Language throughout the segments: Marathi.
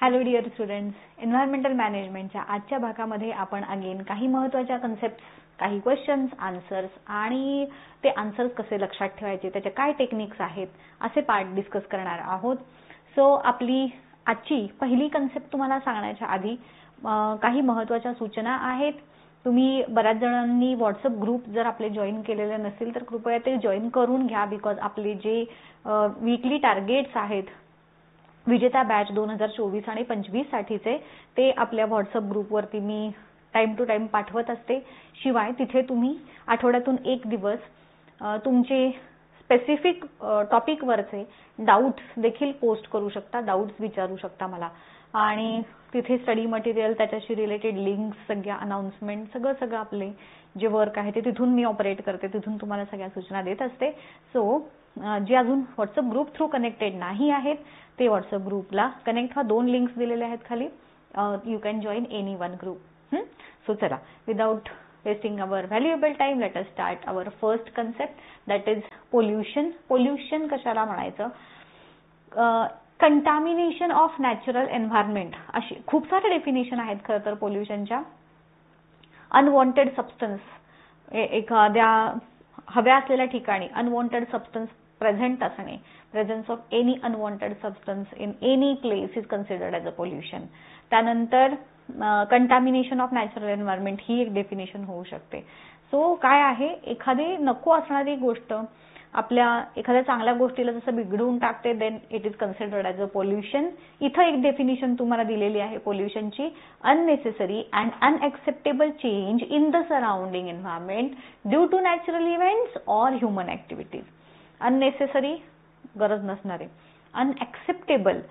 हॅलो डिअर स्टुडंट्स, एन्व्हायरमेंटल मॅनेजमेंटच्या आजच्या भागामध्ये आपण अगेन काही महत्त्वाच्या कन्सेप्ट्स, काही क्वेश्चन्स, आन्सर्स आणि ते आन्सर्स कसे लक्षात ठेवायचे, त्याचे काय टेक्निक्स आहेत असे पार्ट डिस्कस करणार आहोत. सो आपली आजची पहिली कन्सेप्ट तुम्हाला सांगण्याच्या आधी काही महत्त्वाच्या सूचना आहेत. तुम्ही बऱ्याच जणांनी व्हॉट्सअप ग्रुप जर आपले जॉईन केलेले नसेल तर कृपया ते जॉईन करून घ्या. बिकॉज आपले जे वीकली टार्गेट्स आहेत विजेता बॅच 2024 आणि 25 साठीचे ते आपल्या व्हॉट्सअप ग्रुपवरती मी टाइम टू टाइम पाठवत असते. शिवाय तिथे तुम्ही आठवड्यातून एक दिवस तुमचे स्पेसिफिक टॉपिकवरचे डाऊट्स देखील पोस्ट करू शकता, डाऊट्स विचारू शकता मला. आणि तिथे स्टडी मटेरियल, त्याच्याशी रिलेटेड लिंक्स, सगळ्या अनाउन्समेंट, सगळं आपले जे वर्क आहे ते तिथून मी ऑपरेट करते, तिथून तुम्हाला सगळ्या सूचना देत असते. सो जे अजून व्हॉट्सअप ग्रुप थ्रू कनेक्टेड नाही आहेत ते व्हॉट्सअप ग्रुपला कनेक्ट व्हा. 2 लिंक्स दिलेले आहेत खाली. You can join any one group. So चला, without wasting our valuable time, let us start our first concept, that is pollution. Pollution कशाला म्हणायचं? कंटॅमिनेशन ऑफ नॅचरल एन्व्हायरमेंट, अशी खूप सारे डेफिनेशन आहेत खरं तर पोल्युशनच्या. अनवॉन्टेड सबस्टन्स, एखाद्या हव्या असलेल्या ठिकाणी अनवॉन्टेड सबस्टन्स प्रेझेंट असणे, presence of any unwanted substance in any place is considered as a pollution. त्यानंतर कंटॅमिनेशन ऑफ नॅचरल एन्व्हायरमेंट ही एक डेफिनेशन होऊ शकते. सो काय आहे, एखादी नको असणारी गोष्ट आपल्या एखाद्या चांगल्या गोष्टीला जसं बिघडवून टाकते, then it is considered as a pollution. इथं एक डेफिनेशन तुम्हाला दिलेली आहे पोल्युशनची: unnecessary and unacceptable change in the surrounding environment due to natural events or human activities. Unnecessary, गरज नसणारे. अनएक्सेप्टेबल,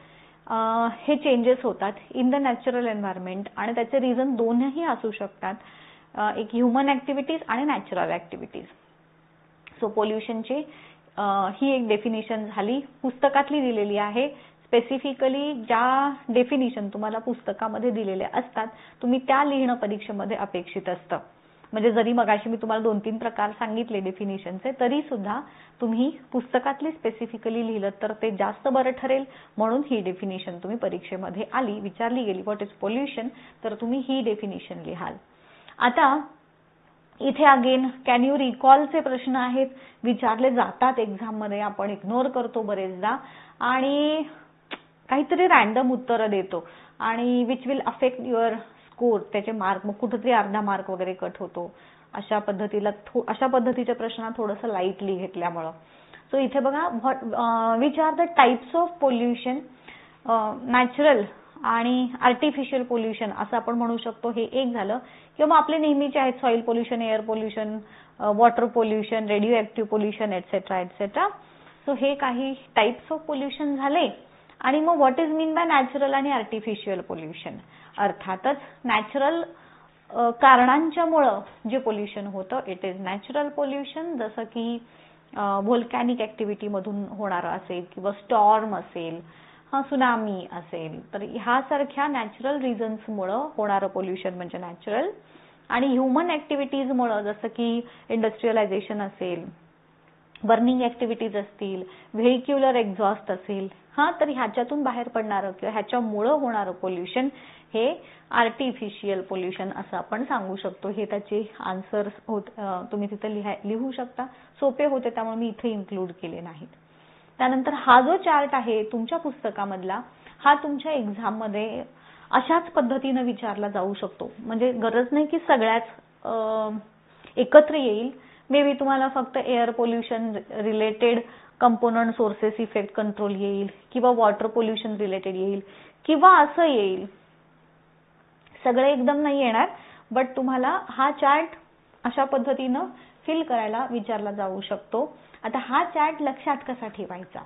हे चेंजेस होतात इन द नॅचरल एन्व्हायरमेंट आणि त्याचे रिझन दोनही असू शकतात, एक ह्युमन ऍक्टिव्हिटीज आणि नॅचरल ऍक्टिव्हिटीज. सो पोल्युशनची ही एक डेफिनेशन झाली, पुस्तकातली दिलेली आहे. स्पेसिफिकली ज्या डेफिनेशन तुम्हाला पुस्तकामध्ये दिलेल्या असतात तुम्ही त्या लिहिणं परीक्षेमध्ये अपेक्षित असतं. म्हणजे जरी मगाशी मी तुम्हाला 2-3 प्रकार सांगितले डेफिनेशनचे, तरी सुद्धा तुम्ही पुस्तकातली स्पेसिफिकली लिहिलं तर ते जास्त बरं ठरेल. म्हणून ही डेफिनेशन तुम्ही परीक्षेमध्ये आली, विचारली गेली व्हॉट इज पोल्युशन, तर तुम्ही ही डेफिनेशन लिहाल. आता इथे अगेन कॅन यू रिकॉलचे प्रश्न आहेत, विचारले जातात एक्झाममध्ये, आपण इग्नोर करतो बरेचदा आणि काहीतरी रॅन्डम उत्तरं देतो आणि which will affect your score, त्याचे मार्क, मग कुठेतरी अर्धा मार्क वगैरे कट होतो. अशा पद्धतीचे प्रश्न थोडंसं लाईटली घेतल्यामुळं. सो इथे बघा, which are the types of pollution. Natural आणि आर्टिफिशियल पोल्युशन असं आपण म्हणू शकतो, हे एक झालं. किंवा आपले नेहमीचे आहेत soil pollution, air pollution, water pollution, radio active pollution, etcetera etcetera. So हे काही टाइप्स ऑफ पोल्युशन झाले. आणि मग what is mean by natural आणि आर्टिफिशियल पोल्युशन? अर्थातच नॅचरल कारणांच्यामुळं जे पोल्युशन होतं इट इज नॅचरल पोल्युशन. जसं की व्होल्कॅनिक ऍक्टिव्हिटी मधून होणारं असेल किंवा स्टॉर्म असेल, सुनामी असेल, तर ह्यासारख्या नॅचरल रिझन्समुळं होणारं पोल्युशन म्हणजे नॅचरल. आणि ह्युमन ऍक्टिव्हिटीजमुळं, जसं की इंडस्ट्रियलायझेशन असेल, बर्निंग ऍक्टिव्हिटीज असतील, व्हेहिक्युलर एक्झॉस्ट असेल, तर ह्याच्यातून बाहेर पडणारं किंवा ह्याच्यामुळं होणारं पोल्युशन हे आर्टिफिशियल पोल्युशन असं आपण सांगू शकतो. हे त्याचे आन्सर्स तुम्ही तिथे लिहू शकता. सोपे होते त्यामुळे मी इथे इन्क्लूड केले नाहीत. त्यानंतर हा जो चार्ट आहे तुमच्या पुस्तकामधला, हा तुमच्या एक्झाममध्ये अशाच पद्धतीनं विचारला जाऊ शकतो. म्हणजे गरज नाही की सगळ्याच एकत्र येईल. मे बी तुम्हाला फक्त air pollution related component sources effect control येईल, किंवा वॉटर पोल्युशन रिलेटेड येईल, किंवा असं येईल. सगळे एकदम नाही येणार, बट तुम्हाला हा चार्ट अशा पद्धतीनं फिल करायला विचारला जाऊ शकतो. आता हा चार्ट लक्षात कसा ठेवायचा,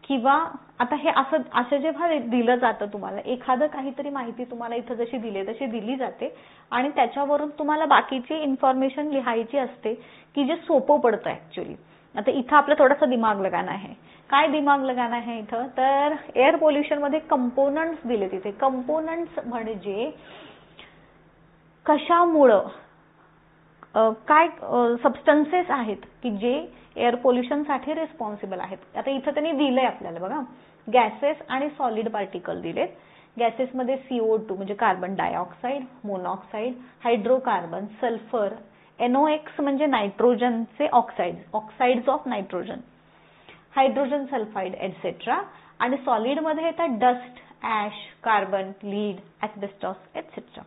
किंवा आता हे असं जेव्हा दिलं जातं तुम्हाला एखादं काहीतरी माहिती तुम्हाला इथं जशी तशी दिली जाते आणि त्याच्यावरून तुम्हाला बाकीची इन्फॉर्मेशन लिहायची असते की जे सोपं पडतं ऍक्च्युली. आता इथं आपलं थोडासा दिमाग लगाना आहे. काय दिमाग लगाना आहे इथं? तर एअर पोल्युशन मध्ये कंपोनंट्स दिले. तिथे कंपोनंट्स म्हणजे कशामुळं काय सबस्टन्सेस आहेत की जे एअर पोल्युशन साठी रिस्पॉन्सिबल आहेत. आता इथं त्यांनी दिलंय आपल्याला बघा, गॅसेस आणि सॉलिड पार्टिकल दिलेत. गॅसेसमध्ये CO2 म्हणजे carbon dioxide, monoxide, hydrocarbon, sulphur, NOx म्हणजे नायट्रोजनचे oxides of nitrogen, hydrogen sulphide etcetera. आणि सॉलिड मध्ये येतात dust, ash, carbon, lead, asbestos etcetera.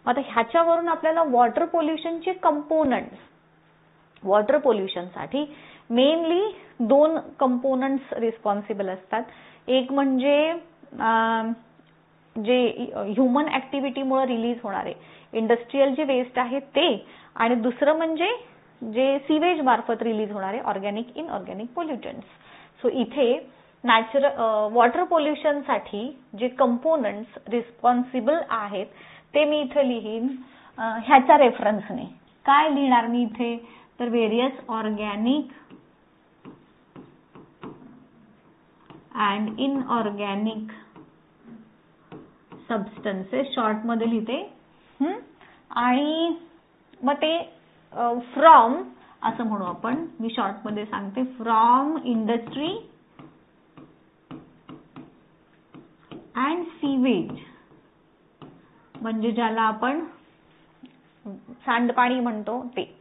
आता ह्याच्यावरून आपल्याला वॉटर पोल्युशनचे कंपोनंट्स, वॉटर पोल्युशनसाठी मेनली 2 कंपोनंट्स रिस्पॉन्सिबल असतात. एक म्हणजे जे ह्युमन ऍक्टिव्हिटीमुळे रिलीज होणारे इंडस्ट्रियल जे वेस्ट आहे ते, आणि दुसरं म्हणजे जे सीवेज मार्फत रिलीज होणारे ऑर्गॅनिक इनऑर्गॅनिक पोल्युटंट्स. सो इथे वॉटर पोल्युशनसाठी जे कंपोनंट्स रिस्पॉन्सिबल आहेत ते मी इथे लिहीन ह्याच्या रेफरन्सने. काय लिहिणार मी इथे, तर various organic and inorganic substances short मध्ये लिहिते. आणि मग ते फ्रॉम असं म्हणू आपण, मी शॉर्ट मध्ये सांगते, फ्रॉम इंडस्ट्री अँड सीवेज, म्हणजे ज्याला आपण सांडपाणी म्हणतो ते.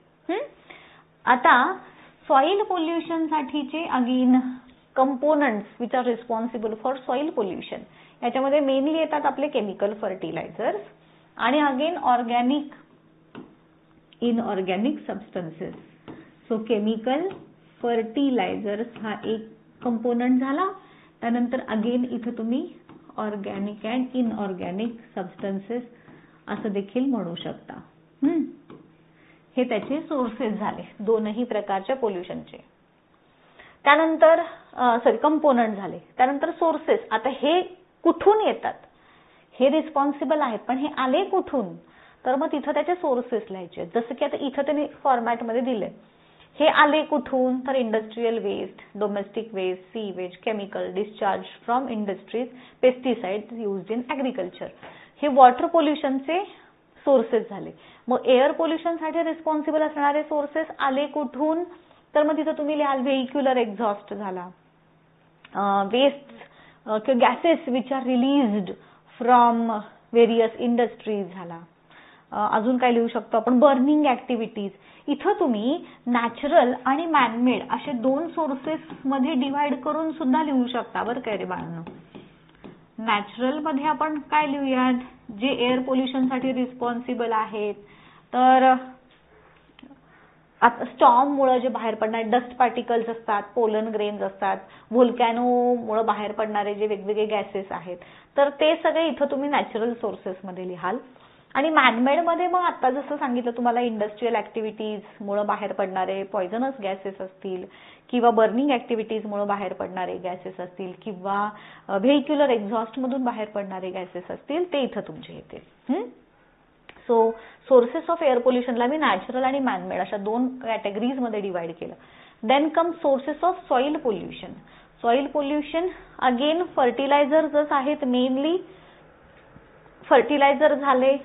आता सॉइल पोल्युशन साठीचे again components which are responsible for soil pollution, याच्यामध्ये मेनली येतात आपले केमिकल फर्टिलायझर्स आणि again organic inorganic substances. So chemical fertilisers हा एक कंपोनंट झाला. त्यानंतर अगेन इथे तुम्ही ऑर्गॅनिक अँड इनऑर्गॅनिक सबस्टन्सेस असं देखील म्हणू शकता. हे त्याचे सोर्सेस झाले दोनही प्रकारच्या पोल्युशनचे. त्यानंतर कंपोनंट झाले. त्यानंतर सोर्सेस. आता हे कुठून येतात, हे रिस्पॉन्सिबल आहेत, पण हे आले कुठून, तर मग तिथं त्याचे सोर्सेस लिहायचे. जसं की आता इथं त्यांनी फॉर्मॅटमध्ये दिले. हे आले कुठून, तर industrial waste, domestic waste, sewage, chemical discharge from industries, pesticides used in agriculture. हे वॉटर पोल्युशनचे सोर्सेस झाले. मग एअर पोल्युशनसाठी रिस्पॉन्सिबल असणारे सोर्सेस आले कुठून, तर मग तिथं तुम्ही लिहाल व्हेइक्युलर एक्झॉस्ट झाला, waste gases which are released from various industries झाला. अजून काय लिहू शकतो आपण, बर्निंग ऍक्टिव्हिटीज. इथं तुम्ही नॅचरल आणि मॅनमेड असे 2 सोर्सेस मध्ये डिवाइड करून सुद्धा लिहू शकता बरं काय रे बाळांनो. नॅचरल मध्ये आपण काय लिहूयात, जे एअर पोल्युशन साठी रिस्पॉन्सिबल आहेत, तर आता स्टॉर्म मुळे जे बाहेर पडणारे डस्ट पार्टिकल्स असतात, पोलन ग्रेन्स असतात, व्होल्कॅनो मुळे बाहेर पडणारे जे वेगवेगळे गॅसेस आहेत, तर ते सगळे इथं तुम्ही नॅचरल सोर्सेस मध्ये लिहाल. आणि मॅनमेड मध्ये मग आता जसं सांगितलं तुम्हाला, इंडस्ट्रियल ऍक्टिव्हिटीज मुळे बाहेर पडणारे पॉयझनस गॅसेस असतील, किंवा बर्निंग ऍक्टिव्हिटीज मुळे बाहेर पडणारे गॅसेस असतील, किंवा व्हेइक्युलर एक्झॉस्ट मधून बाहेर पडणारे गॅसेस असतील, ते इथं तुमचे येतील. सो सोर्सेस ऑफ एअर पोल्युशनला मी नॅचरल आणि मॅनमेड अशा 2 कॅटेगरीज मध्ये डिवाइड केलं. Then come sources of soil pollution. Soil pollution again fertilisers आहेत, मेनली फर्टिलायझर झाले.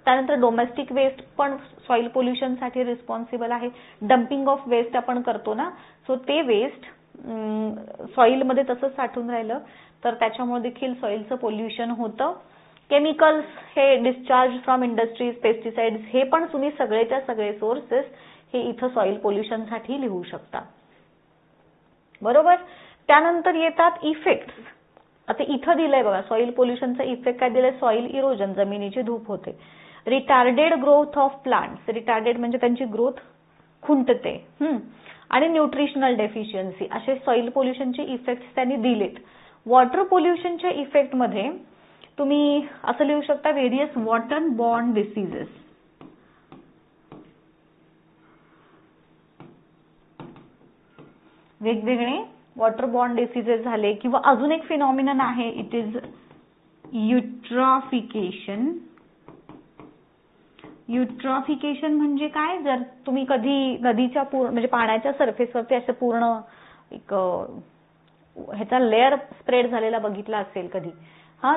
त्यानंतर डोमेस्टिक वेस्ट पण सॉइल पोल्युशन साठी रिस्पॉन्सिबल आहे. डम्पिंग ऑफ वेस्ट आपण करतो ना, सो ते वेस्ट सॉइल मध्ये तसंच साठून राहिलं तर त्याच्यामुळे देखील सॉइलचं पोल्युशन होतं. केमिकल्स हे डिस्चार्ज फ्रॉम इंडस्ट्रीज, पेस्टिसाइड्स, हे पण तुम्ही सगळेच्या सगळे सोर्सेस हे इथं सॉइल पोल्युशन साठी लिहू शकता. बरोबर. त्यानंतर येतात इफेक्ट्स. आता इथं दिलंय बघा, सॉइल पोल्युशनचा इफेक्ट काय दिलंय, सॉइल इरोजन, जमिनीची धूप होते. Retarded growth of plants, retarded म्हणजे त्यांची ग्रोथ खुंटते. आणि न्यूट्रिशनल डेफिशियन्सी, असे सॉइल पोल्युशनचे इफेक्ट्स त्यांनी दिलेत. वॉटर पोल्युशनच्या इफेक्ट मध्ये तुम्ही असं लिहू शकता, व्हेरियस वॉटर बॉर्न डिसीजेस. वेगवेगळे वॉटर बॉर्न डिसीजेस झाले. किंवा अजून एक फिनॉमिनन आहे, इट इज युट्रॉफिकेशन. युट्रॉफिकेशन म्हणजे काय, जर तुम्ही कधी नदीच्या म्हणजे पाण्याच्या सरफेसवरती असं पूर्ण एक ह्याचा लेअर स्प्रेड झालेला बघितला असेल कधी,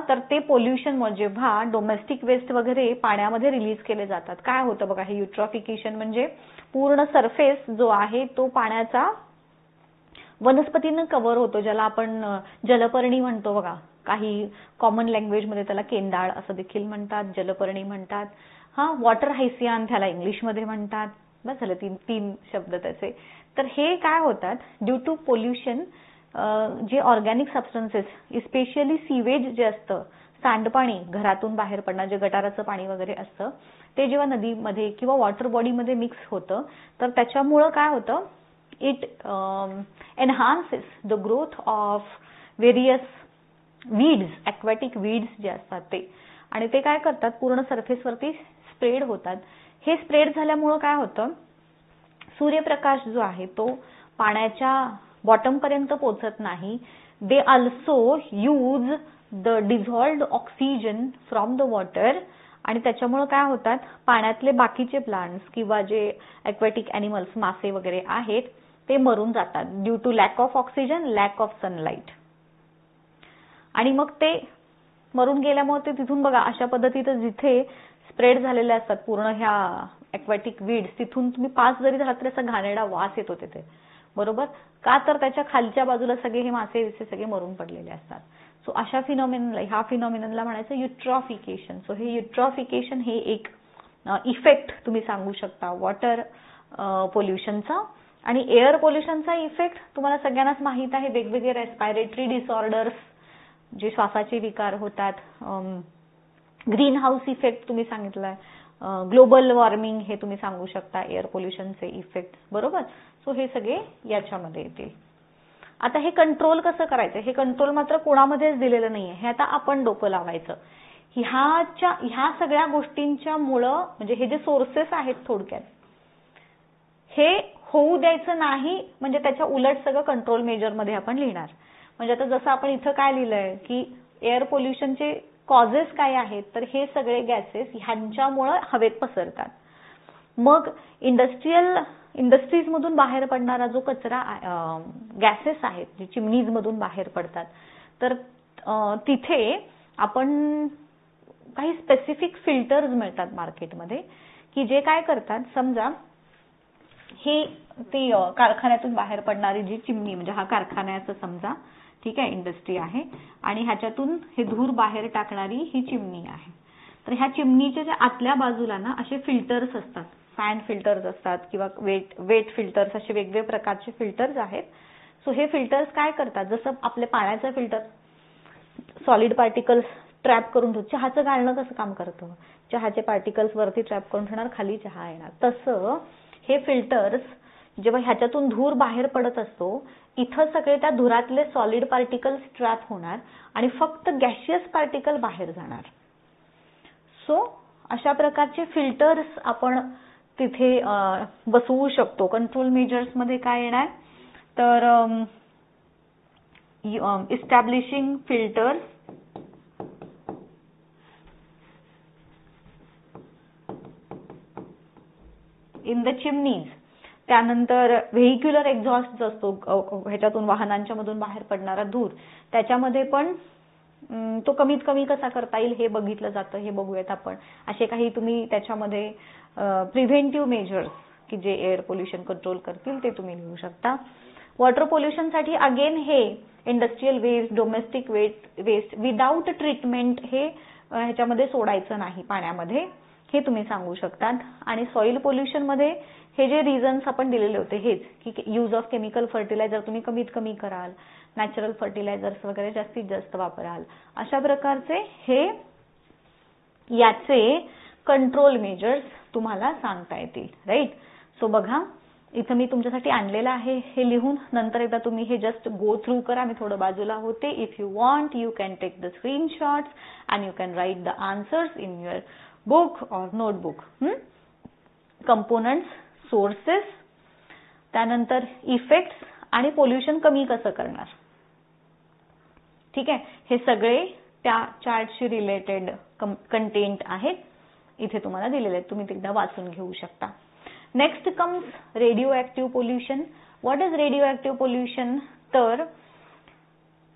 तर ते पोल्युशन जेव्हा डोमेस्टिक वेस्ट वगैरे पाण्यामध्ये रिलीज केले जातात, काय होतं बघा, हे युट्रॉफिकेशन म्हणजे पूर्ण सरफेस जो आहे तो पाण्याचा वनस्पतीनं कव्हर होतो, ज्याला आपण जलपर्णी म्हणतो बघा. काही कॉमन लँग्वेजमध्ये त्याला केंदाळ असं देखील म्हणतात, जलपर्णी म्हणतात. वॉटर हायसियान त्याला इंग्लिशमध्ये म्हणतात. बस झालं, तीन शब्द त्याचे. तर हे काय होतात, ड्यू टू पोल्युशन जे ऑर्गॅनिक सबस्टन्सेस, स्पेशली सीवेज जे असतं, सांडपाणी घरातून बाहेर पडणार, जे गटाराचं पाणी वगैरे असतं, ते जेव्हा नदीमध्ये किंवा वॉटर बॉडीमध्ये मिक्स होतं, तर त्याच्यामुळं काय होतं, it enhances the growth of various weeds, aquatic weeds जे असतात ते, आणि ते काय करतात, पूर्ण सरफेसवरती स्प्रेड होतात. हे स्प्रेड झाल्यामुळं काय होतं, सूर्यप्रकाश जो आहे तो पाण्याच्या बॉटम पर्यंत पोहोचत नाही. They also use the dissolved oxygen from the water, आणि त्याच्यामुळे काय होतात, पाण्यातले बाकीचे प्लांट्स किंवा जे ॲक्वॅटिक ॲनिमल्स, मासे वगैरे आहेत, ते मरून जातात due to lack of oxygen, lack of sunlight. आणि मग ते मरून गेल्यामुळे ते तिथून बघा अशा पद्धतीनं जिथे स्प्रेड झालेले असतात पूर्ण ह्या ॲक्वॅटिक वीड्स, तिथून तुम्ही 5 जरी झाला तरी असा घाणेरडा वास येतो तिथे, बरोबर का, तर त्याच्या खालच्या बाजूला सगळे हे मासे विसे सगळे मरून पडलेले असतात. सो अशा फिनॉमिनला, ह्या फिनॉमिननला म्हणायचं युट्रॉफिकेशन. सो हे युट्रॉफिकेशन हे एक इफेक्ट तुम्ही सांगू शकता वॉटर पोल्युशनचा. आणि एअर पोल्युशनचा इफेक्ट तुम्हाला सगळ्यांनाच माहित आहे, वेगवेगळे रेस्पायरेटरी डिसऑर्डर्स, जे श्वासाचे विकार होतात, ग्रीन हाऊस इफेक्ट तुम्ही सांगितलाय, ग्लोबल वॉर्मिंग हे तुम्ही सांगू शकता, एअर पोल्युशनचे इफेक्ट, बरोबर. सो हे सगळे याच्यामध्ये येतील. आता हे कंट्रोल कसं करायचं, हे कंट्रोल मात्र कोणामध्येच दिलेलं नाहीये, हे आता आपण डोकं लावायचं. ह्या सगळ्या गोष्टींच्या मुळं, म्हणजे हे जे सोर्सेस आहेत थोडक्यात, हे होऊ द्यायचं नाही, म्हणजे त्याच्या उलट सगळं कंट्रोल मेजरमध्ये आपण लिहिणार. म्हणजे आता जसं आपण इथं काय लिहिलंय की एअर पोल्युशनचे कॉजेस काय आहेत, तर हे सगळे गॅसेस ह्यांच्यामुळं हवेत पसरतात. मग इंडस्ट्रीजमधून बाहेर पडणारा जो कचरा, गॅसेस आहेत जे चिमनीजमधून बाहेर पडतात, तर तिथे आपण काही स्पेसिफिक फिल्टर्स मिळतात मार्केटमध्ये, की जे काय करतात, समजा हे ती कारखान्यातून बाहेर पडणारी जी चिमणी, म्हणजे हा कारखान्याचं समजा, ठीक आहे, इंडस्ट्री आहे, आणि ह्याच्यातून हे धूर बाहेर टाकणारी ही चिमणी आहे. तर ह्या चिमणीच्या ज्या आतल्या बाजूला ना असे फिल्टर्स असतात, फॅन फिल्टर्स असतात किंवा वेट फिल्टर्स, असे वेगवेगळे प्रकारचे फिल्टर्स आहेत. सो हे फिल्टर्स काय करतात, जसं आपले पाण्याचं फिल्टर सॉलिड पार्टिकल्स ट्रॅप करून ठेवतो, चहाचं गाळणं कसं काम करतं, चहाचे पार्टिकल्स वरती ट्रॅप करून ठेवणार, खाली चहा येणार, तसं हे फिल्टर्स जेव्हा ह्याच्यातून धूर बाहेर पडत असतो, इथं सगळे त्या धुरातले सॉलिड पार्टिकल्स ट्रॅप होणार आणि फक्त गॅशियस पार्टिकल बाहेर जाणार. सो अशा प्रकारचे फिल्टर्स आपण तिथे बसवू शकतो. कंट्रोल मेजर्स मध्ये काय येणार, तर इस्टॅब्लिशिंग फिल्टर्स इन द चिमनीज, त्यानंतर व्हेहिक्युलर एक्झॉस्ट जो असतो, ह्याच्यातून वाहनांच्या मधून बाहेर पडणारा धूर, त्याच्यामध्ये पण तो कमीत कमी कसा करता येईल हे बघितलं जातं. हे बघूयात आपण. असे काही तुम्ही त्याच्यामध्ये प्रिव्हेंटिव्ह मेजर्स की जे एअर पोल्युशन कंट्रोल करतील ते तुम्ही लिहू शकता. वॉटर पोल्युशनसाठी अगेन हे industrial waste, domestic waste without treatment हे ह्याच्यामध्ये सोडायचं नाही पाण्यामध्ये, हे तुम्ही सांगू शकतात. आणि सॉइल पोल्युशन मध्ये हे जे रिझन्स आपण दिलेले होते हेच, की यूज ऑफ केमिकल फर्टिलायझर तुम्ही कमीत कमी कराल, नॅचरल फर्टिलायझर्स वगैरे जास्तीत जास्त वापराल, अशा प्रकारचे हे याचे कंट्रोल मेजर्स तुम्हाला सांगता येतील. राईट. सो बघा इथं मी तुमच्यासाठी आणलेलं आहे हे लिहून, नंतर एकदा तुम्ही हे जस्ट गो थ्रू करा. मी थोडं बाजूला होते. If you want you can take the screenshots and you can write the answers in your book or notebook. Components, sources, त्यानंतर इफेक्ट्स आणि पोल्युशन कमी कसं करणार. ठीक आहे. हे सगळे त्या चार्टशी रिलेटेड कंटेंट आहेत, इथे तुम्हाला दिलेले आहेत. तुम्ही एकदा वाचून घेऊ शकता. Next comes radio active pollution. What is radio active pollution, तर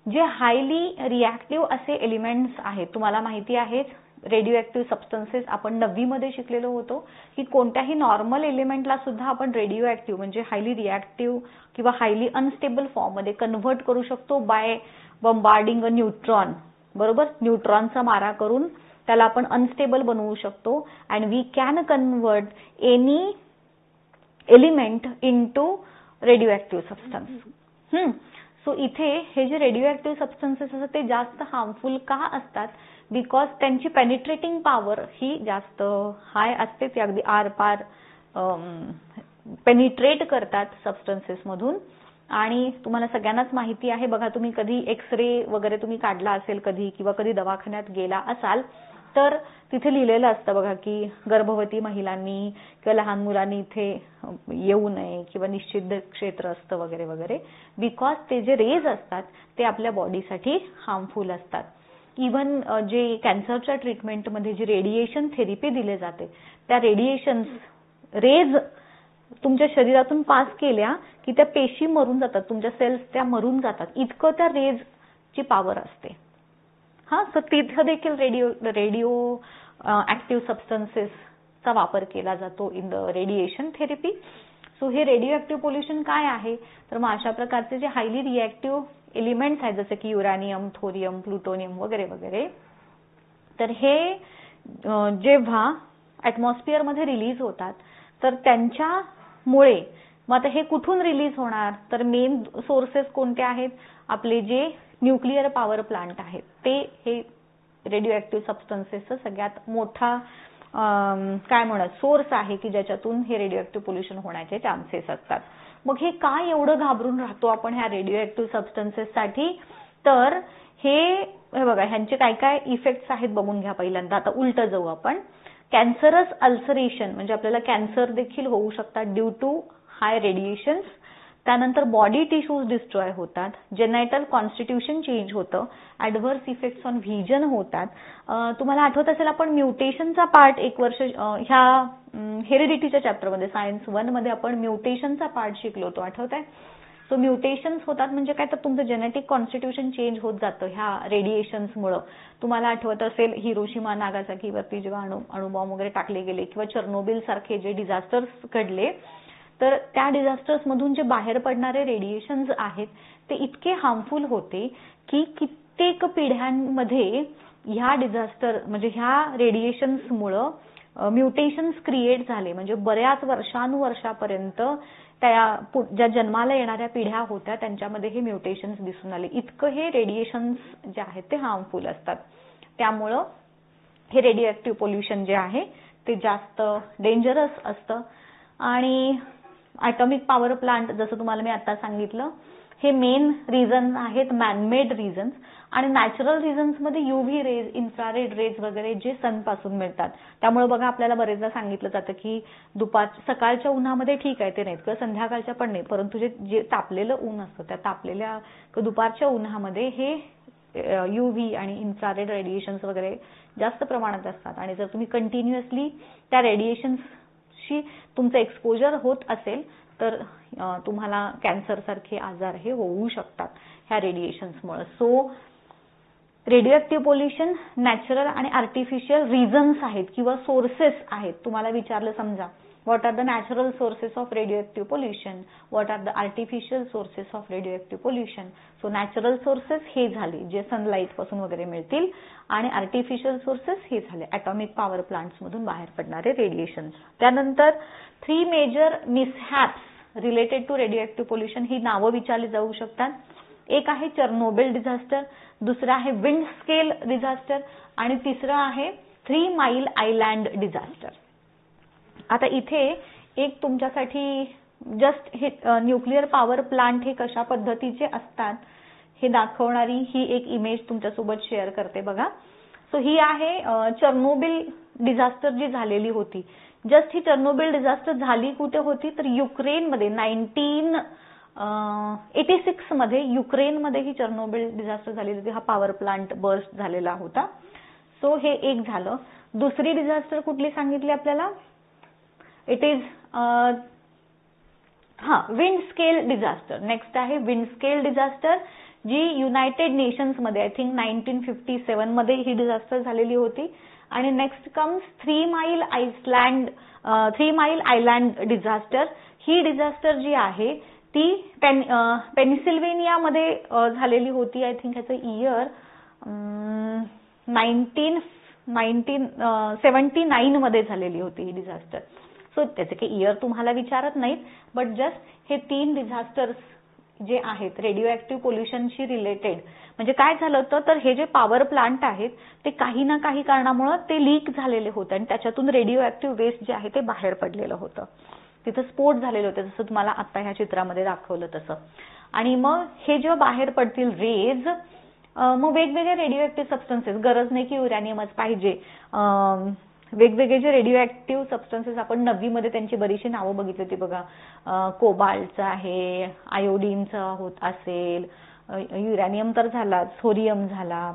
जे हायली रिॲक्टिव्ह असे एलिमेंट्स आहेत, तुम्हाला माहिती आहेत रेडिओ ऍक्टिव्ह सबस्टन्सेस आपण 9वी मध्ये शिकलेलो होतो की कोणत्याही नॉर्मल एलिमेंटला सुद्धा आपण रेडिओ ऍक्टिव्ह म्हणजे हायली रिॲक्टिव्ह किंवा हायली अनस्टेबल फॉर्म मध्ये कन्व्हर्ट करू शकतो बाय बंबार्डिंग अ न्यूट्रॉन. बरोबर, न्यूट्रॉनचा मारा करून त्याला आपण अनस्टेबल बनवू शकतो and we can convert any element into radioactive substance. So इथे हे जे रेडिओ ऍक्टिव्ह सबस्टन्सेस असतात ते जास्त हार्मफुल का असतात? बिकॉज त्यांची पेनिट्रेटिंग पॉवर ही जास्त हाय असते. ते अगदी आरपार पेनिट्रेट करतात सबस्टन्सेस मधून. आणि तुम्हाला सगळ्यांनाच माहिती आहे बघा, तुम्ही कधी एक्सरे वगैरे तुम्ही काढला असेल कधी किंवा कधी दवाखान्यात गेला असाल तर तिथे लिहिलेलं असतं बघा की गर्भवती महिलांनी किंवा लहान मुलांनी इथे येऊ नये किंवा निषिद्ध क्षेत्र असतं वगैरे वगैरे. बिकॉज ते जे रेज असतात ते आपल्या बॉडीसाठी हार्मफुल असतात. इव्हन जे कॅन्सरच्या ट्रीटमेंटमध्ये जी रेडिएशन थेरपी दिली जाते त्या रेडिएशन्स रेज तुमच्या शरीरातून पास केल्या की त्या पेशी मरून जातात, तुमच्या सेल्स त्या मरून जातात, इतकं त्या रेजची पॉवर असते. सो तिथं देखील रेडिओ ऍक्टिव्ह सबस्टन्सेसचा वापर केला जातो in the radiation therapy. So हे रेडिओ ऍक्टिव्ह पोल्युशन काय आहे? तर मग अशा प्रकारचे जे हायली रिॲक्टिव्ह एलिमेंट्स आहेत जसे की युरॅनियम, थोरियम, प्लुटोनियम वगैरे वगैरे, तर हे जेव्हा ऍटमॉस्फिअरमध्ये रिलीज होतात तर त्यांच्यामुळे मग आता हे कुठून रिलीज होणार? तर मेन सोर्सेस कोणते आहेत? आपले जे न्यूक्लिअर पॉवर प्लांट आहेत ते हे रेडिओ ऍक्टिव्ह सबस्टन्सेसचा सगळ्यात मोठा काय म्हणत सोर्स आहे की ज्याच्यातून हे रेडिओ ऍक्टिव्ह पोल्युशन होण्याचे चान्सेस असतात. मग हे काय एवढं घाबरून राहतो आपण ह्या रेडिओ ऍक्टिव्ह सबस्टन्सेससाठी? तर हे बघा ह्यांचे काय काय इफेक्ट्स आहेत बघून घ्या. पहिल्यांदा आता उलट जाऊ आपण. कॅन्सरस अल्सरेशन म्हणजे आपल्याला कॅन्सर देखील होऊ शकतात ड्यू टू हाय रेडिएशन्स. त्यानंतर बॉडी टिश्यूज डिस्ट्रॉय होतात, जेनायटल कॉन्स्टिट्यूशन चेंज होतं, ऍडव्हर्स इफेक्ट्स ऑन व्हिजन होतात. तुम्हाला आठवत असेल आपण म्युटेशनचा पार्ट एक वर्ष ह्या हेरिडिटीच्या चॅप्टरमध्ये सायन्स 1 मध्ये आपण म्युटेशनचा पार्ट शिकलो होतो, आठवतंय? सो म्युटेशन्स होतात म्हणजे काय? तर तुमचं जेनेटिक कॉन्स्टिट्यूशन चेंज होत जातं ह्या रेडिएशन्समुळे. तुम्हाला आठवत असेल हिरोशिमा नागासाकीवरती जेव्हा अणुबॉम्ब वगैरे टाकले गेले किंवा चर्नोबिल सारखे जे डिझास्टर्स घडले तर त्या डिझास्टर्स मधून जे बाहेर पडणारे रेडिएशन्स आहेत ते इतके हार्मफुल होते की कित्येक पिढ्यांमध्ये ह्या डिझास्टर म्हणजे ह्या रेडिएशन्समुळे म्युटेशन्स क्रिएट झाले. म्हणजे बऱ्याच वर्षानुवर्षापर्यंत त्या ज्या जन्माला येणाऱ्या पिढ्या होत्या त्यांच्यामध्ये हे म्युटेशन्स दिसून आले. इतकं हे रेडिएशन्स जे आहेत ते हार्मफुल असतात. त्यामुळं हे रेडिओ ऍक्टिव्ह पोल्युशन जे आहे ते जास्त डेंजरस असतं. आणि ॲटॉमिक पॉवर प्लांट जसं तुम्हाला मी आता सांगितलं हे मेन रिझन आहेत, मॅनमेड रिझन्स. आणि नॅचरल रिझन्स मध्ये यूव्ही रेज, इन्फ्रारेड रेज वगैरे जे सन पासून मिळतात. त्यामुळे बघा आपल्याला बरेचदा सांगितलं जातं की सकाळच्या उन्हामध्ये ठीक आहे ते नाहीत किंवा संध्याकाळच्या पण नाही, परंतु जे तापलेलं ऊन असतं त्या तापलेल्या दुपारच्या उन्हामध्ये हे यूव्ही आणि इन्फ्रारेड रेडिएशन्स वगैरे जास्त प्रमाणात असतात. आणि जर तुम्ही कंटिन्युअसली त्या रेडिएशन्सशी तुमचं एक्सपोजर होत असेल तर तुम्हाला कॅन्सर सारखे आजार हे होऊ शकतात ह्या रेडिएशन्समुळे. सो रेडिओ पोल्युशन नॅचरल आणि आर्टिफिशियल रिझन्स आहेत किंवा सोर्सेस आहेत. तुम्हाला विचारलं समजा what are the natural sources of radio pollution, what are the artificial sources of radio pollution. So natural sources हे झाले जे सनलाईट पासून वगैरे मिळतील आणि आर्टिफिशियल सोर्सेस हे झाले ॲटॉमिक पॉवर प्लांट्स मधून बाहेर पडणारे रेडिएशन. त्यानंतर 3 major mishaps related to radio pollution ही नावं विचारली जाऊ शकतात. एक आहे चर्नोबिल डिझास्टर, दुसरं आहे विंड स्केल डिझास्टर आणि तिसरं आहे 3 माइल आयलँड डिझास्टर. आता इथे एक तुमच्यासाठी जस्ट हे न्यूक्लिअर पॉवर प्लांट हे कशा पद्धतीचे असतात हे दाखवणारी ही एक इमेज तुमच्यासोबत शेअर करते बघा. सो ही आहे चर्नोबिल डिझास्टर जी झालेली होती. जस्ट ही चर्नोबिल डिझास्टर झाली कुठे होती तर युक्रेनमध्ये 1986 मध्ये युक्रेनमध्ये ही चर्नोबिल डिझास्टर झालेली होती. हा पॉवर प्लांट बर्स्ट झालेला होता. सो हे एक झालं. दुसरी डिझास्टर कुठली सांगितली आपल्याला? It is wind scale disaster. Next आहे विंड स्केल डिझास्टर. जी युनायटेड नेशन्स मध्ये आय थिंक 1957 मध्ये ही डिझास्टर झालेली होती. आणि नेक्स्ट कम्स 3 माइल आयलँड डिझास्टर. ही डिझास्टर जी आहे ती पेनिसिल्व्हेनिया मध्ये झालेली होती. आय थिंक ह्याचं इयर 1979 मध्ये झालेली होती ही डिझास्टर. सो त्याचे काही इयर तुम्हाला विचारत नाहीत, बट जस्ट हे 3 डिझास्टर्स जे आहेत रेडिओ ऍक्टिव्ह पोल्युशनशी रिलेटेड. म्हणजे काय झालं होतं, तर हे जे पॉवर प्लांट आहेत ते काही ना काही कारणामुळे ते लीक झालेले होते आणि त्याच्यातून रेडिओ ऍक्टिव्ह वेस्ट जे आहे ते बाहेर पडलेलं होतं. तिथं स्फोट झालेले होते, जसं तुम्हाला आता ह्या चित्रामध्ये दाखवलं तसं. आणि मग हे जेव्हा बाहेर पडतील रेज, मग वेगवेगळे रेडिओ ऍक्टिव्ह सबस्टन्सेस, गरज नाही की युरॅनियमच पाहिजे, वेगवेगळे जे रेडिओ ऍक्टिव्ह सबस्टन्सेस आपण 9वी मध्ये त्यांची बरीचशी नावं बघितली होती बघा. कोबाल्टचं आहे, आयोडीनचं होत असेल, युरॅनियम तर झालाच, थोरियम झाला.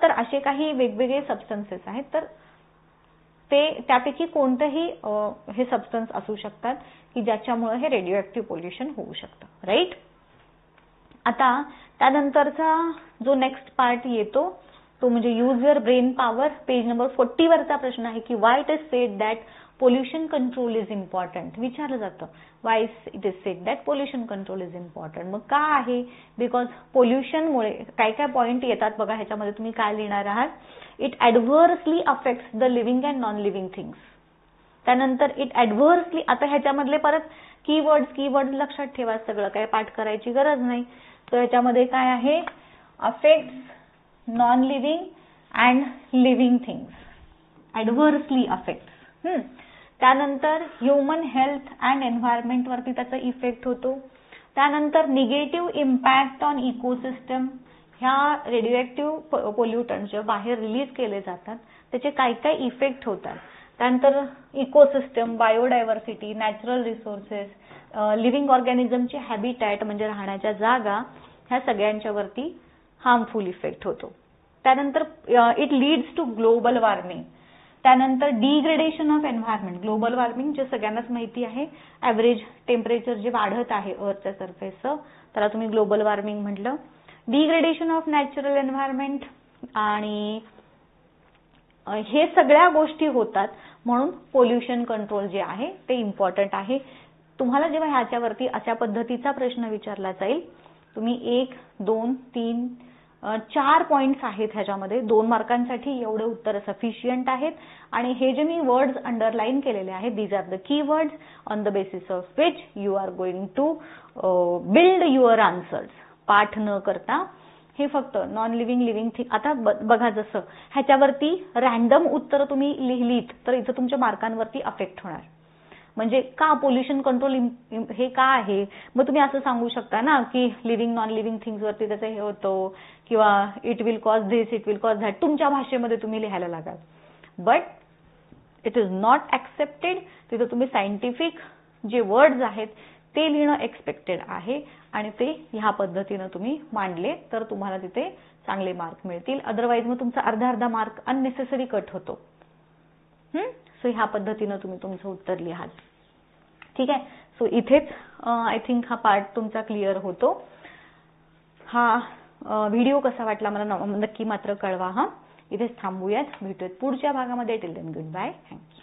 तर असे काही वेगवेगळे सबस्टन्सेस आहेत. तर ते त्यापैकी कोणतेही हे सबस्टन्स असू शकतात की ज्याच्यामुळे हे रेडिओ ऍक्टिव्ह पोल्युशन होऊ शकतं. राईट. आता त्यानंतरचा जो नेक्स्ट पार्ट येतो तो म्हणजे use your brain power. Page number 40 वरचा प्रश्न आहे की why it is sed that pollution control is important. विचारलं जातं why it is sed that pollution control is important. मग का आहे? बिकॉज पोल्युशनमुळे काय काय पॉईंट येतात बघा. ह्याच्यामध्ये तुम्ही काय लिहिणार आहात? It adversely affects the living and non living things. त्यानंतर इट ॲडव्हर्सली, आता ह्याच्यामधले परत कीवर्ड लक्षात ठेवा, सगळं काय पाठ करायची गरज नाही. तर ह्याच्यामध्ये काय आहे? Affects non living and living things, adversely affects. त्यानंतर ह्युमन हेल्थ अँड एन्व्हायरमेंट वरती त्याचा इफेक्ट होतो. त्यानंतर निगेटिव्ह इम्पॅक्ट ऑन इकोसिस्टम. ह्या रेडिओ ऍक्टिव्ह पोल्युटंट जे बाहेर रिलीज केले जातात त्याचे काय काय इफेक्ट होतात. त्यानंतर ecosystem, biodiversity, natural resources, living ऑर्गॅनिझमची हॅबिटॅट म्हणजे राहण्याच्या जागा, ह्या सगळ्यांच्या वरती हार्मफुल इफेक्ट होतो. त्यानंतर it leads to global warming. त्यानंतर degradation of environment. Global warming जे सगळ्यांनाच माहिती आहे, ॲव्हरेज टेम्परेचर जे वाढत आहे अर्थच्या सरफेसचं, त्याला तुम्ही ग्लोबल वॉर्मिंग म्हटलं. Degradation of natural environment. आणि हे सगळ्या गोष्टी होतात म्हणून पोल्युशन कंट्रोल जे आहे ते इम्पॉर्टंट आहे. तुम्हाला जेव्हा ह्याच्यावरती अशा पद्धतीचा प्रश्न विचारला जाईल, तुम्ही 1, 2, 3, 4 पॉइंट्स आहेत ह्याच्यामध्ये. 2 मार्कांसाठी एवढे उत्तर सफिशियंट आहेत. आणि हे जे मी वर्ड्स अंडरलाईन केलेले आहेत, these are the key words on the basis of which you are going to build your answers. पाठ न करता हे फक्त नॉन लिव्हिंग, लिव्हिंग थिंग. आता बघा, जसं ह्याच्यावरती रॅन्डम उत्तर तुम्ही लिहिलीत तर इथं तुमच्या मार्कांवरती अफेक्ट होणार. म्हणजे का पोल्युशन कंट्रोल हे का आहे? मग तुम्ही असं सांगू शकता ना की लिव्हिंग नॉन लिव्हिंग थिंग्स वरती त्याचं हे होतं, किंवा it will cause this, it will cause that, तुमच्या भाषेमध्ये तुम्ही लिहायला लागाल. But it is not accepted. तिथं तुम्ही सायंटिफिक जे वर्ड्स आहेत ते लिहिणं एक्सपेक्टेड आहे आणि ते ह्या पद्धतीनं तुम्ही मांडले तर तुम्हाला तिथे चांगले मार्क मिळतील. अदरवाईज मग तुमचा अर्धा मार्क अननेसेसरी कट होतो. सो ह्या पद्धतीनं तुम्ही तुमचं उत्तर लिहाल. ठीक आहे. सो इथेच आय थिंक हा पार्ट तुमचा क्लिअर होतो. हा व्हिडिओ कसा वाटला मला नक्की मात्र कळवा. इथेच थांबूयात. भेटूयात पुढच्या भागामध्ये. Till then good bye. Thank you.